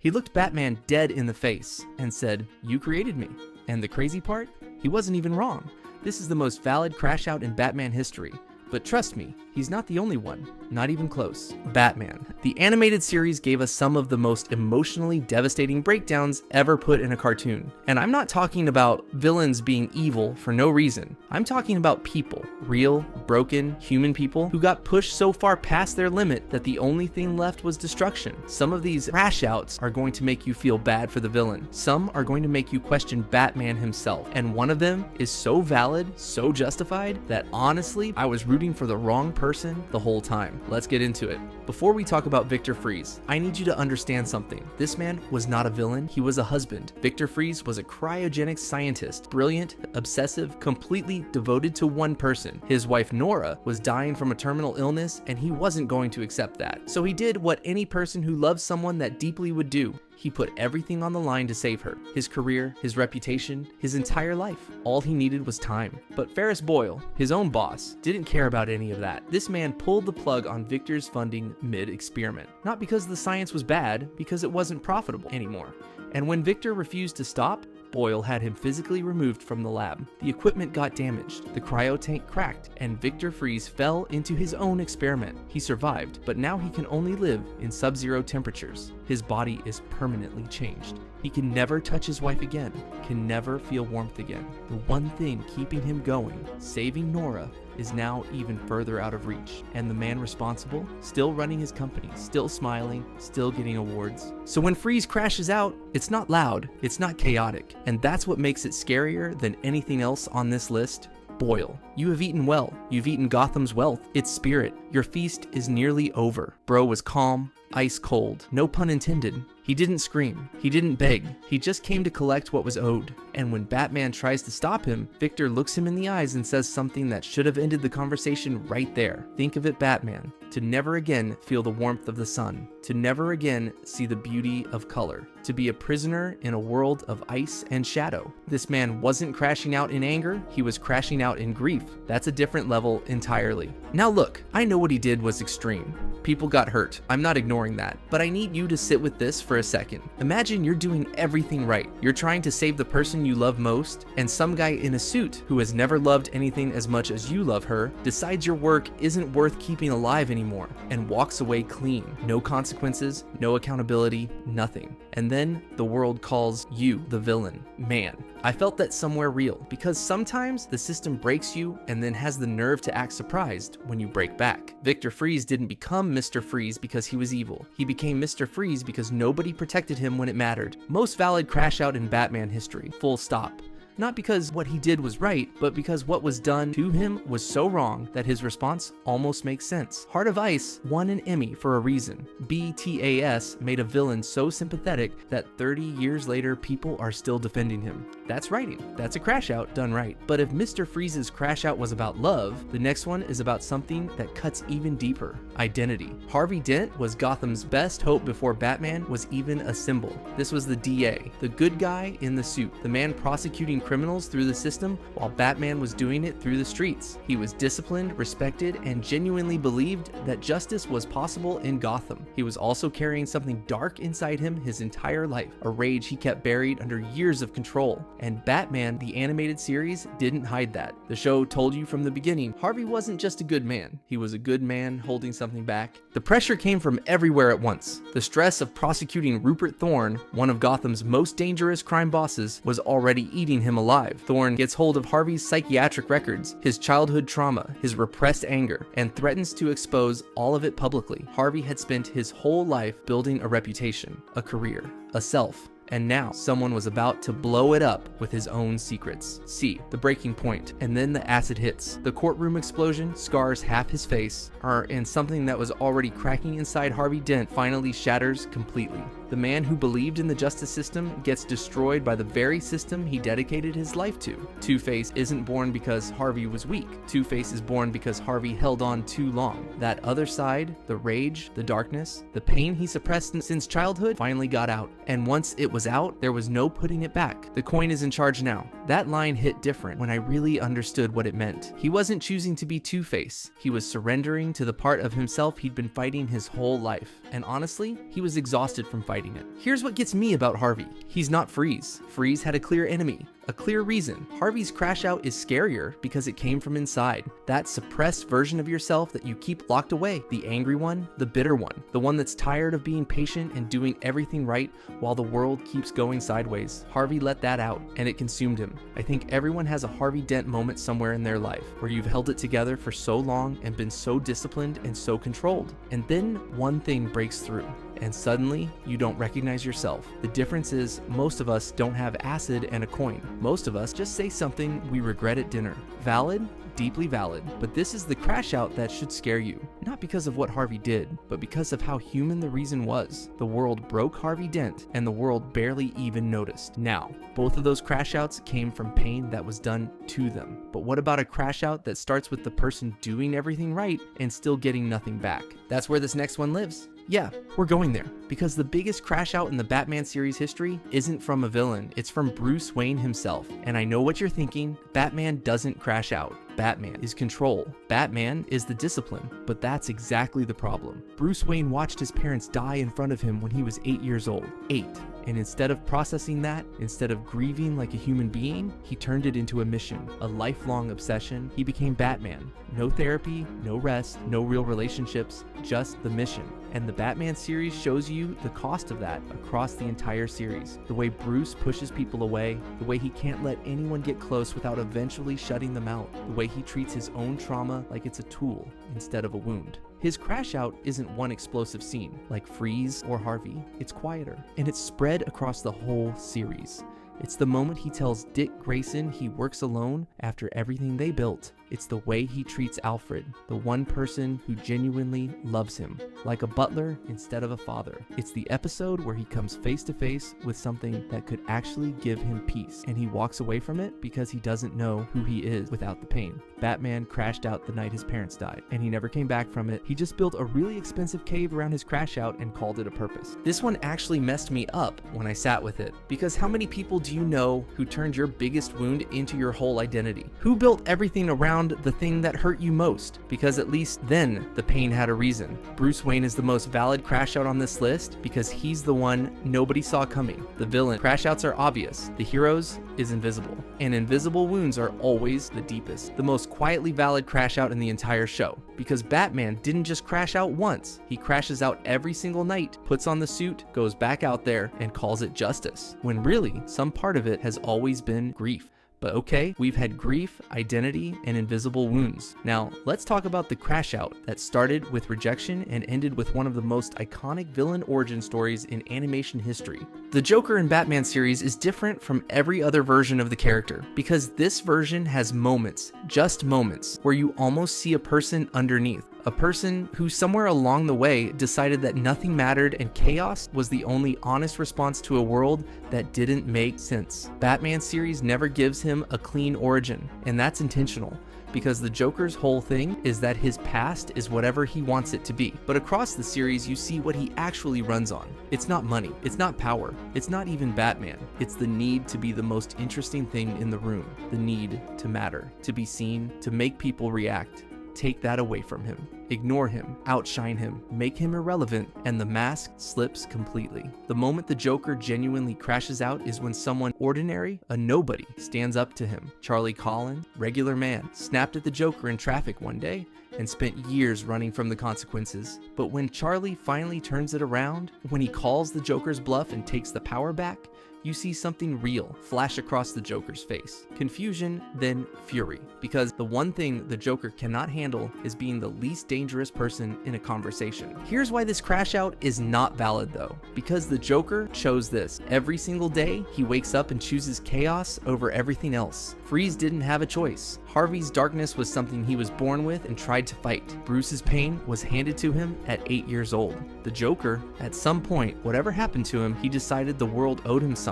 He looked Batman dead in the face and said, "You created me." And the crazy part? He wasn't even wrong. This is the most valid crash out in Batman history. But trust me, he's not the only one. Not even close. Batman. The animated series gave us some of the most emotionally devastating breakdowns ever put in a cartoon. And I'm not talking about villains being evil for no reason. I'm talking about people, real, broken, human people who got pushed so far past their limit that the only thing left was destruction. Some of these crash outs are going to make you feel bad for the villain. Some are going to make you question Batman himself. And one of them is so valid, so justified, that honestly, I was rooting for the wrong person the whole time. Let's get into it. Before we talk about Victor Fries, I need you to understand something. This man was not a villain, he was a husband. Victor Fries was a cryogenic scientist, brilliant, obsessive, completely devoted to one person. His wife Nora was dying from a terminal illness and he wasn't going to accept that. So he did what any person who loves someone that deeply would do. He put everything on the line to save her. His career, his reputation, his entire life. All he needed was time. But Ferris Boyle, his own boss, didn't care about any of that. This man pulled the plug on Victor's funding mid-experiment. Not because the science was bad, because it wasn't profitable anymore. And when Victor refused to stop, Boyle had him physically removed from the lab. The equipment got damaged, the cryo tank cracked, and Victor Fries fell into his own experiment. He survived, but now he can only live in sub-zero temperatures. His body is permanently changed. He can never touch his wife again, can never feel warmth again. The one thing keeping him going, saving Nora, is now even further out of reach. And the man responsible, still running his company, still smiling, still getting awards. So when Fries crashes out, it's not loud, it's not chaotic. And that's what makes it scarier than anything else on this list. Boyle. You have eaten well. You've eaten Gotham's wealth, its spirit. Your feast is nearly over. Bro was calm, ice cold. No pun intended. He didn't scream. He didn't beg. He just came to collect what was owed. And when Batman tries to stop him, Victor looks him in the eyes and says something that should have ended the conversation right there. Think of it, Batman. To never again feel the warmth of the sun. To never again see the beauty of color. To be a prisoner in a world of ice and shadow. This man wasn't crashing out in anger, he was crashing out in grief. That's a different level entirely. Now look, I know what he did was extreme. People got hurt. I'm not ignoring that. But I need you to sit with this for a second. Imagine you're doing everything right. You're trying to save the person you love most, and some guy in a suit who has never loved anything as much as you love her decides your work isn't worth keeping alive anymore and walks away clean. No consequences, no accountability, nothing. And then the world calls you the villain. Man, I felt that somewhere real, because sometimes the system breaks you and then has the nerve to act surprised when you break back. Victor Fries didn't become Mr. Freeze because he was evil. He became Mr. Freeze because nobody protected him when it mattered. Most valid crash out in Batman history, full stop. Not because what he did was right, but because what was done to him was so wrong that his response almost makes sense. Heart of Ice won an Emmy for a reason. BTAS made a villain so sympathetic that 30 years later people are still defending him. That's writing. That's a crash out done right. But if Mr. Freeze's crash out was about love, the next one is about something that cuts even deeper. Identity. Harvey Dent was Gotham's best hope before Batman was even a symbol. This was the DA, the good guy in the suit, the man prosecuting criminals through the system while Batman was doing it through the streets. He was disciplined, respected, and genuinely believed that justice was possible in Gotham. He was also carrying something dark inside him his entire life, a rage he kept buried under years of control. And Batman, the animated series, didn't hide that. The show told you from the beginning, Harvey wasn't just a good man. He was a good man holding something back. The pressure came from everywhere at once. The stress of prosecuting Rupert Thorne, one of Gotham's most dangerous crime bosses, was already eating him alive. Thorne gets hold of Harvey's psychiatric records, his childhood trauma, his repressed anger, and threatens to expose all of it publicly. Harvey had spent his whole life building a reputation, a career, a self. And now someone was about to blow it up with his own secrets. See, the breaking point, and then the acid hits. The courtroom explosion scars half his face, and something that was already cracking inside Harvey Dent finally shatters completely. The man who believed in the justice system gets destroyed by the very system he dedicated his life to. Two-Face isn't born because Harvey was weak. Two-Face is born because Harvey held on too long. That other side, the rage, the darkness, the pain he suppressed since childhood finally got out. And once it was out, there was no putting it back. The coin is in charge now. That line hit different when I really understood what it meant. He wasn't choosing to be Two-Face. He was surrendering to the part of himself he'd been fighting his whole life. And honestly, he was exhausted from fighting it. Here's what gets me about Harvey. He's not Freeze. Freeze had a clear enemy. A clear reason. Harvey's crash out is scarier because it came from inside. That suppressed version of yourself that you keep locked away. The angry one, the bitter one, the one that's tired of being patient and doing everything right while the world keeps going sideways. Harvey let that out and it consumed him. I think everyone has a Harvey Dent moment somewhere in their life where you've held it together for so long and been so disciplined and so controlled. And then one thing breaks through. And suddenly, you don't recognize yourself. The difference is, most of us don't have acid and a coin. Most of us just say something we regret at dinner. Valid? Deeply valid. But this is the crash out that should scare you. Not because of what Harvey did, but because of how human the reason was. The world broke Harvey Dent, and the world barely even noticed. Now, both of those crash outs came from pain that was done to them. But what about a crash out that starts with the person doing everything right and still getting nothing back? That's where this next one lives. Yeah, we're going there, because the biggest crash out in the Batman series history isn't from a villain, it's from Bruce Wayne himself. And I know what you're thinking, Batman doesn't crash out. Batman is control. Batman is the discipline. But that's exactly the problem. Bruce Wayne watched his parents die in front of him when he was 8 years old. 8. And instead of processing that, instead of grieving like a human being, he turned it into a mission, a lifelong obsession. He became Batman. No therapy, no rest, no real relationships, just the mission. And the Batman series shows you the cost of that across the entire series. The way Bruce pushes people away, the way he can't let anyone get close without eventually shutting them out, the way he treats his own trauma like it's a tool instead of a wound. His crash out isn't one explosive scene, like Freeze or Harvey. It's quieter, and it's spread across the whole series. It's the moment he tells Dick Grayson he works alone after everything they built. It's the way he treats Alfred, the one person who genuinely loves him, like a butler instead of a father. It's the episode where he comes face to face with something that could actually give him peace, and he walks away from it because he doesn't know who he is without the pain. Batman crashed out the night his parents died, and he never came back from it. He just built a really expensive cave around his crash out and called it a purpose. This one actually messed me up when I sat with it, because how many people do you know who turned your biggest wound into your whole identity? Who built everything around the thing that hurt you most? Because at least then the pain had a reason. Bruce Wayne is the most valid crash out on this list because he's the one nobody saw coming. The villain crash outs are obvious. The hero's is invisible. And invisible wounds are always the deepest. The most quietly valid crash out in the entire show. Because Batman didn't just crash out once. He crashes out every single night, puts on the suit, goes back out there, and calls it justice. When really, some part of it has always been grief. But okay, we've had grief, identity, and invisible wounds. Now, let's talk about the crash out that started with rejection and ended with one of the most iconic villain origin stories in animation history. The Joker in Batman series is different from every other version of the character because this version has moments, just moments, where you almost see a person underneath. A person who somewhere along the way decided that nothing mattered and chaos was the only honest response to a world that didn't make sense. Batman series never gives him a clean origin, and that's intentional. Because the Joker's whole thing is that his past is whatever he wants it to be. But across the series, you see what he actually runs on. It's not money, it's not power, it's not even Batman. It's the need to be the most interesting thing in the room, the need to matter, to be seen, to make people react. Take that away from him. Ignore him, outshine him, make him irrelevant, and the mask slips completely. The moment the Joker genuinely crashes out is when someone ordinary, a nobody, stands up to him. Charlie Collin, regular man, snapped at the Joker in traffic one day and spent years running from the consequences. But when Charlie finally turns it around, when he calls the Joker's bluff and takes the power back, you see something real flash across the Joker's face. Confusion, then fury. Because the one thing the Joker cannot handle is being the least dangerous person in a conversation. Here's why this crash out is not valid though. Because the Joker chose this. Every single day, he wakes up and chooses chaos over everything else. Freeze didn't have a choice. Harvey's darkness was something he was born with and tried to fight. Bruce's pain was handed to him at 8 years old. The Joker, at some point, whatever happened to him, he decided the world owed him something.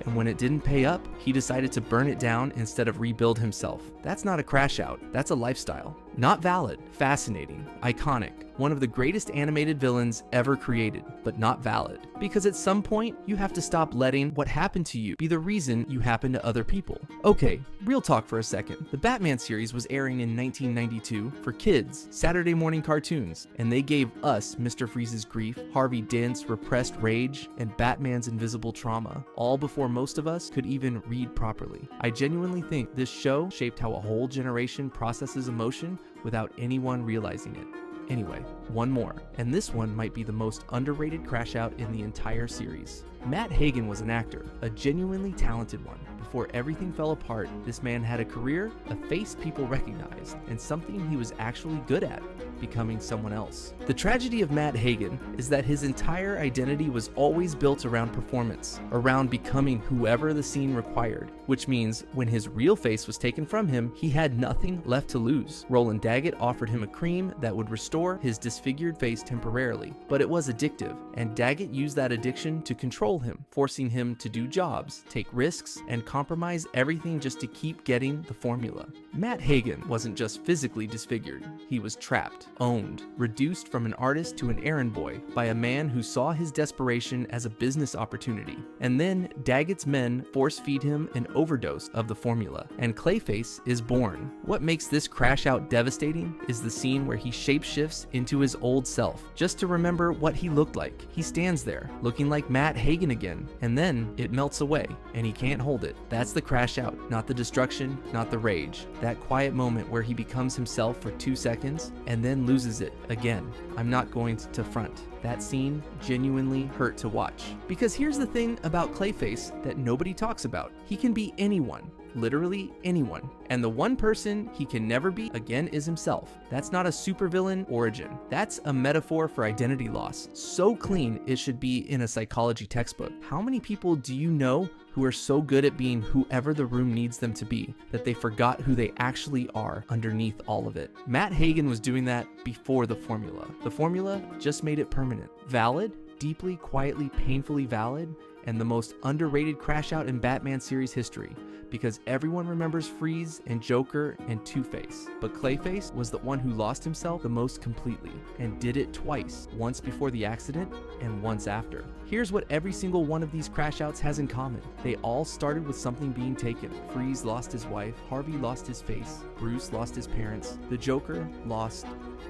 And when it didn't pay up, he decided to burn it down instead of rebuild himself. That's not a crash out, that's a lifestyle. Not valid, fascinating, iconic, one of the greatest animated villains ever created, but not valid. Because at some point, you have to stop letting what happened to you be the reason you happen to other people. Okay, real talk for a second. The Batman series was airing in 1992 for kids, Saturday morning cartoons, and they gave us Mr. Freeze's grief, Harvey Dent's repressed rage, and Batman's invisible trauma, all before most of us could even read properly. I genuinely think this show shaped how a whole generation processes emotion without anyone realizing it. Anyway, one more, and this one might be the most underrated crash out in the entire series. Matt Hagen was an actor, a genuinely talented one. Before everything fell apart, this man had a career, a face people recognized, and something he was actually good at, becoming someone else. The tragedy of Matt Hagen is that his entire identity was always built around performance, around becoming whoever the scene required, which means when his real face was taken from him, he had nothing left to lose. Roland Daggett offered him a cream that would restore his disfigured face temporarily, but it was addictive, and Daggett used that addiction to control him, forcing him to do jobs, take risks, and compromise everything just to keep getting the formula. Matt Hagen wasn't just physically disfigured, he was trapped, owned, reduced from an artist to an errand boy by a man who saw his desperation as a business opportunity. And then Daggett's men force-feed him an overdose of the formula, and Clayface is born. What makes this crash out devastating is the scene where he shapeshifts into his old self, just to remember what he looked like. He stands there, looking like Matt Hagen again, and then it melts away, and he can't hold it. That's the crash out, not the destruction, not the rage. That quiet moment where he becomes himself for 2 seconds, and then loses it again. I'm not going to front. That scene genuinely hurt to watch. Because here's the thing about Clayface that nobody talks about. He can be anyone. Literally anyone. And the one person he can never be again is himself. That's not a supervillain origin. That's a metaphor for identity loss. So clean it should be in a psychology textbook. How many people do you know who are so good at being whoever the room needs them to be that they forgot who they actually are underneath all of it? Matt Hagen was doing that before the formula. The formula just made it permanent. Valid, deeply, quietly, painfully valid, and the most underrated crash out in Batman series history, because everyone remembers Freeze and Joker and Two-Face, but Clayface was the one who lost himself the most completely, and did it twice, once before the accident and once after. Here's what every single one of these crash outs has in common. They all started with something being taken. Freeze lost his wife, Harvey lost his face, Bruce lost his parents, the Joker lost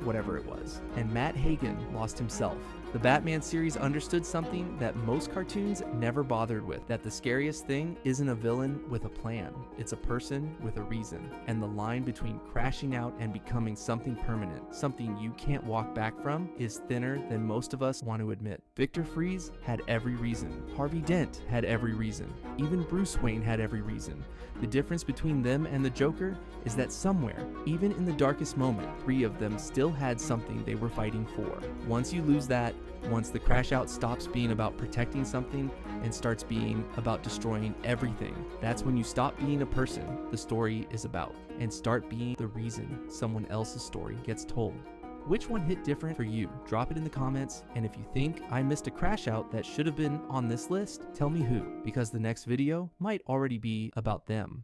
whatever it was, and Matt Hagen lost himself. The Batman series understood something that most cartoons never bothered with, that the scariest thing isn't a villain with a plan, it's a person with a reason. And the line between crashing out and becoming something permanent, something you can't walk back from, is thinner than most of us want to admit. Victor Freeze had every reason. Harvey Dent had every reason. Even Bruce Wayne had every reason. The difference between them and the Joker is that somewhere, even in the darkest moment, 3 of them still had something they were fighting for. Once you lose that, once the crash out stops being about protecting something and starts being about destroying everything, that's when you stop being a person the story is about and start being the reason someone else's story gets told. Which one hit different for you? Drop it in the comments, and if you think I missed a crash out that should have been on this list, tell me who, because the next video might already be about them.